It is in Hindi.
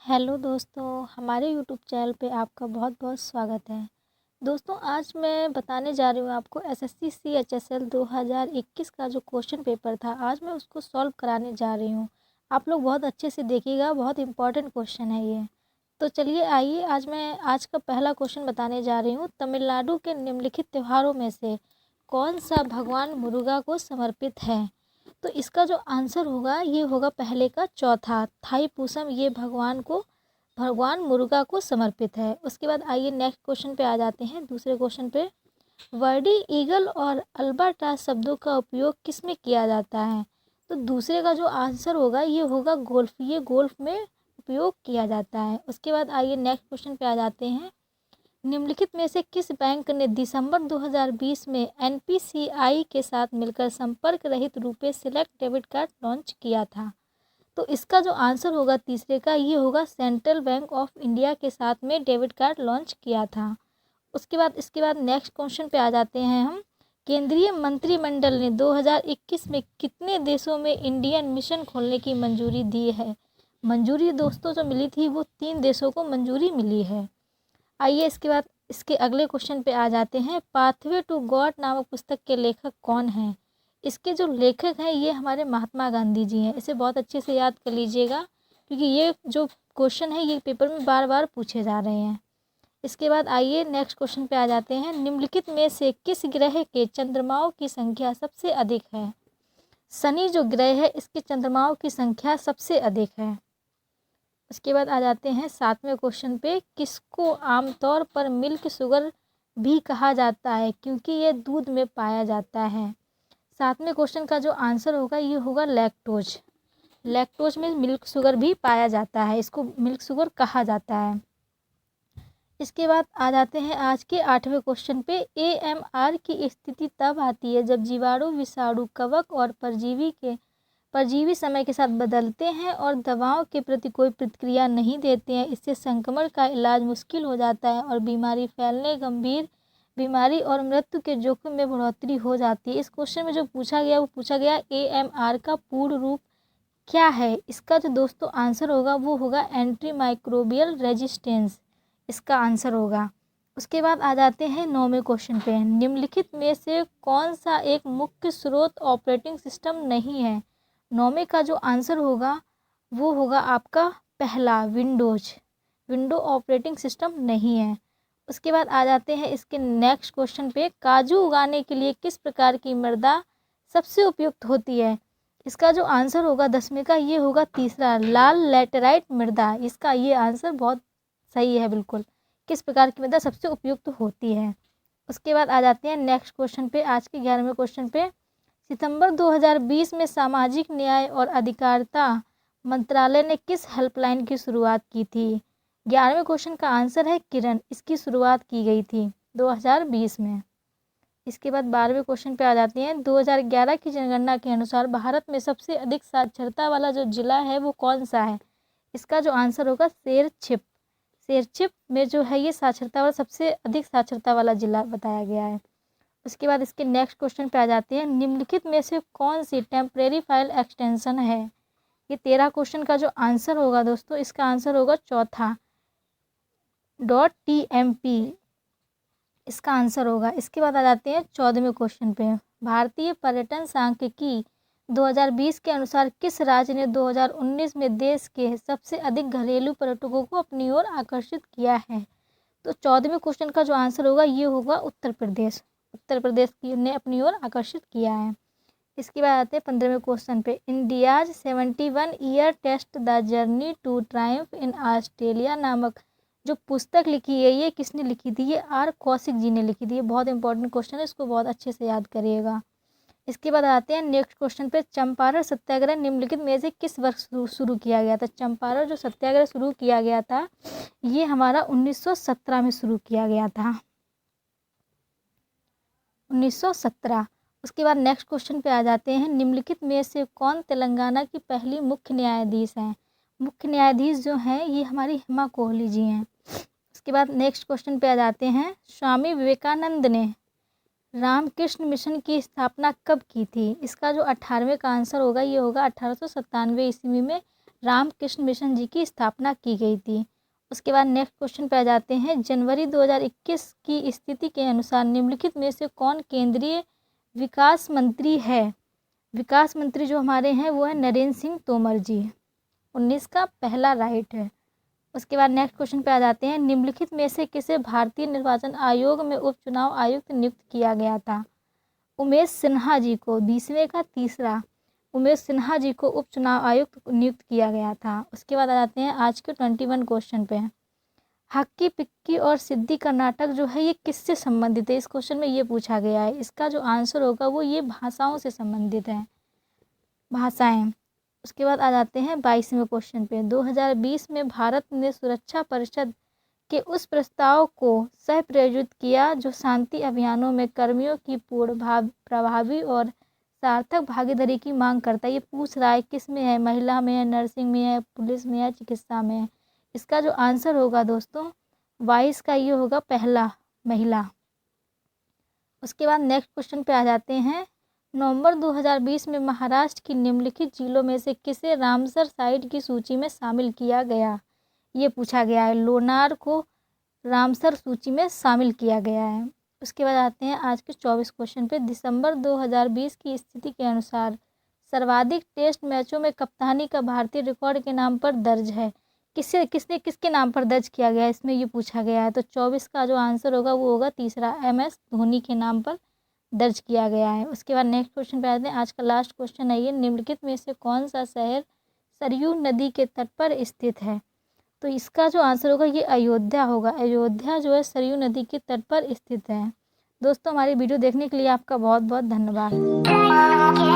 हेलो दोस्तों, हमारे यूट्यूब चैनल पे आपका बहुत बहुत स्वागत है। दोस्तों, आज मैं बताने जा रही हूँ आपको एसएससी सीएचएसएल 2021 का जो क्वेश्चन पेपर था, आज मैं उसको सॉल्व कराने जा रही हूँ। आप लोग बहुत अच्छे से देखिएगा, बहुत इंपॉर्टेंट क्वेश्चन है ये। तो चलिए आइए, आज का पहला क्वेश्चन बताने जा रही हूँ। तमिलनाडु के निम्नलिखित त्योहारों में से कौन सा भगवान मुरुगा को समर्पित है? तो इसका जो आंसर होगा ये होगा पहले का चौथा, थाईपुसम। ये भगवान मुरुगा को समर्पित है। उसके बाद आइए नेक्स्ट क्वेश्चन पे आ जाते हैं, दूसरे क्वेश्चन पे। वर्डी ईगल और अल्बाट्रॉस शब्दों का उपयोग किस में किया जाता है? तो दूसरे का जो आंसर होगा ये होगा गोल्फ। ये गोल्फ में उपयोग किया जाता है। उसके बाद आइए नेक्स्ट क्वेश्चन पे आ जाते हैं। निम्नलिखित में से किस बैंक ने दिसंबर 2020 में एनपीसीआई के साथ मिलकर संपर्क रहित RuPay select debit card launch किया था? तो इसका जो आंसर होगा तीसरे का, ये होगा सेंट्रल बैंक ऑफ इंडिया के साथ में डेबिट कार्ड लॉन्च किया था। इसके बाद नेक्स्ट क्वेश्चन पे आ जाते हैं हम। केंद्रीय मंत्रिमंडल ने 2021 में कितने देशों में इंडियन मिशन खोलने की मंजूरी दी है? मंजूरी दोस्तों जो मिली थी वो 3 देशों को मंजूरी मिली है। आइए इसके बाद इसके अगले क्वेश्चन पे आ जाते हैं। पाथवे टू गॉड नामक पुस्तक के लेखक कौन हैं? इसके जो लेखक हैं ये हमारे महात्मा गांधी जी हैं। इसे बहुत अच्छे से याद कर लीजिएगा, क्योंकि ये जो क्वेश्चन है ये पेपर में बार बार पूछे जा रहे हैं। इसके बाद आइए नेक्स्ट क्वेश्चन पे आ जाते हैं। निम्नलिखित में से किस ग्रह के चंद्रमाओं की संख्या सबसे अधिक है? शनि जो ग्रह है इसके चंद्रमाओं की संख्या सबसे अधिक है। उसके बाद आ जाते हैं 7वें क्वेश्चन पे। किसको आमतौर पर मिल्क शुगर भी कहा जाता है क्योंकि ये दूध में पाया जाता है? 7वें क्वेश्चन का जो आंसर होगा ये होगा लैक्टोज। लैक्टोज में मिल्क शुगर भी पाया जाता है, इसको मिल्क शुगर कहा जाता है। इसके बाद आ जाते हैं आज के 8वें क्वेश्चन पे। एएमआर की स्थिति तब आती है जब जीवाणु, विषाणु, कवक और परजीवी समय के साथ बदलते हैं और दवाओं के प्रति कोई प्रतिक्रिया नहीं देते हैं। इससे संक्रमण का इलाज मुश्किल हो जाता है और बीमारी फैलने, गंभीर बीमारी और मृत्यु के जोखिम में बढ़ोतरी हो जाती है। इस क्वेश्चन में जो पूछा गया वो पूछा गया एएमआर का पूर्ण रूप क्या है? इसका जो दोस्तों आंसर होगा वो होगा एंटी माइक्रोबियल रेजिस्टेंस, इसका आंसर होगा। उसके बाद आ जाते हैं 9वें क्वेश्चन पे। निम्नलिखित में से कौन सा एक मुख्य स्रोत ऑपरेटिंग सिस्टम नहीं है? 9वें का जो आंसर होगा वो होगा आपका पहला, विंडो ऑपरेटिंग सिस्टम नहीं है। उसके बाद आ जाते हैं इसके नेक्स्ट क्वेश्चन पे। काजू उगाने के लिए किस प्रकार की मृदा सबसे उपयुक्त होती है? इसका जो आंसर होगा 10वें का ये होगा तीसरा, लाल लैटेराइट मृदा। इसका ये आंसर बहुत सही है बिल्कुल। किस प्रकार की मृदा सबसे उपयुक्त होती है? उसके बाद आ जाते हैं नेक्स्ट क्वेश्चन पे, आज के 11वें क्वेश्चन पे। सितंबर 2020 में सामाजिक न्याय और अधिकारिता मंत्रालय ने किस हेल्पलाइन की शुरुआत की थी? 11वें क्वेश्चन का आंसर है किरण। इसकी शुरुआत की गई थी 2020 में। इसके बाद 12वें क्वेश्चन पे आ जाते हैं। 2011 की जनगणना के अनुसार भारत में सबसे अधिक साक्षरता वाला जो जिला है वो कौन सा है? इसका जो आंसर होगा शेरछिप में जो है ये साक्षरता वाला सबसे अधिक साक्षरता वाला जिला बताया गया है। उसके बाद इसके नेक्स्ट क्वेश्चन पे आ जाते हैं। निम्नलिखित में से कौन सी टेम्परेरी फाइल एक्सटेंशन है? ये 13 क्वेश्चन का जो आंसर होगा दोस्तों, इसका आंसर होगा चौथा, .tmp इसका आंसर होगा। इसके बाद आ जाते हैं 14वें क्वेश्चन पे। भारतीय पर्यटन सांख्यिकी 2020 के अनुसार किस राज्य ने 2019 में देश के सबसे अधिक घरेलू पर्यटकों को अपनी ओर आकर्षित किया है? तो 14वें क्वेश्चन का जो आंसर होगा ये होगा उत्तर प्रदेश। उत्तर प्रदेश की ने अपनी ओर आकर्षित किया है। इसके बाद आते हैं 15वें क्वेश्चन पे। India's 71 year test the journey to triumph in Australia नामक जो पुस्तक लिखी है ये किसने लिखी थी? ये आर कौशिक जी ने लिखी थी। ये बहुत इंपॉर्टेंट क्वेश्चन है, इसको बहुत अच्छे से याद करिएगा। इसके बाद आते हैं नेक्स्ट क्वेश्चन पे। चंपारण सत्याग्रह निम्नलिखित में से किस वर्ष शुरू किया गया था? चंपारण जो सत्याग्रह शुरू किया गया था ये हमारा 1917 में शुरू किया गया था, 1917। उसके बाद नेक्स्ट क्वेश्चन पे आ जाते हैं। निम्नलिखित में से कौन तेलंगाना की पहली मुख्य न्यायाधीश हैं? मुख्य न्यायाधीश जो हैं ये हमारी हेमा कोहली जी हैं। उसके बाद नेक्स्ट क्वेश्चन पे आ जाते हैं। स्वामी विवेकानंद ने रामकृष्ण मिशन की स्थापना कब की थी? इसका जो 18वें का आंसर होगा ये होगा 1897 ईस्वी में रामकृष्ण मिशन जी की स्थापना की गई थी। उसके बाद नेक्स्ट क्वेश्चन पे आ जाते हैं। जनवरी 2021 की स्थिति के अनुसार निम्नलिखित में से कौन केंद्रीय विकास मंत्री है? विकास मंत्री जो हमारे हैं वो है नरेंद्र सिंह तोमर जी। 19 का पहला राइट है। उसके बाद नेक्स्ट क्वेश्चन पे आ जाते हैं। निम्नलिखित में से किसे भारतीय निर्वाचन आयोग में उपचुनाव आयुक्त नियुक्त किया गया था? उमेश सिन्हा जी को। 20वें का तीसरा, उमेश सिन्हा जी को उपचुनाव आयुक्त नियुक्त किया गया था। उसके बाद आ जाते हैं आज के 21 क्वेश्चन पे। हक्की पिक्की और सिद्धि कर्नाटक जो है ये किससे संबंधित है? इस क्वेश्चन में ये पूछा गया है। इसका जो आंसर होगा वो ये भाषाओं से संबंधित है, भाषाएं। उसके बाद आ जाते हैं 22वें क्वेश्चन पे। 2020 में भारत ने सुरक्षा परिषद के उस प्रस्ताव को सह प्रायोजित किया जो शांति अभियानों में कर्मियों की पूर्ण प्रभावी और सार्थक भागीदारी की मांग करता है। ये पूछ रहा है किस में है, महिला में है, नर्सिंग में है, पुलिस में है, चिकित्सा में है। इसका जो आंसर होगा दोस्तों 22 का ये होगा पहला, महिला। उसके बाद नेक्स्ट क्वेश्चन पे आ जाते हैं। नवंबर 2020 में महाराष्ट्र की निम्नलिखित जिलों में से किसे रामसर साइट की सूची में शामिल किया गया? ये पूछा गया है। लोनार को रामसर सूची में शामिल किया गया है। उसके बाद आते हैं आज के 24 क्वेश्चन पे। दिसंबर 2020 की स्थिति के अनुसार सर्वाधिक टेस्ट मैचों में कप्तानी का भारतीय रिकॉर्ड के नाम पर दर्ज है? किसके नाम पर दर्ज किया गया है, इसमें ये पूछा गया है। तो 24 का जो आंसर होगा वो होगा तीसरा, MS धोनी के नाम पर दर्ज किया गया है। उसके बाद नेक्स्ट क्वेश्चन पे आते हैं। आज का लास्ट क्वेश्चन है ये। निम्नलिखित में से कौन सा शहर सरयू नदी के तट पर स्थित है? तो इसका जो आंसर होगा ये अयोध्या होगा। अयोध्या जो है सरयू नदी के तट पर स्थित है। दोस्तों हमारी वीडियो देखने के लिए आपका बहुत बहुत धन्यवाद।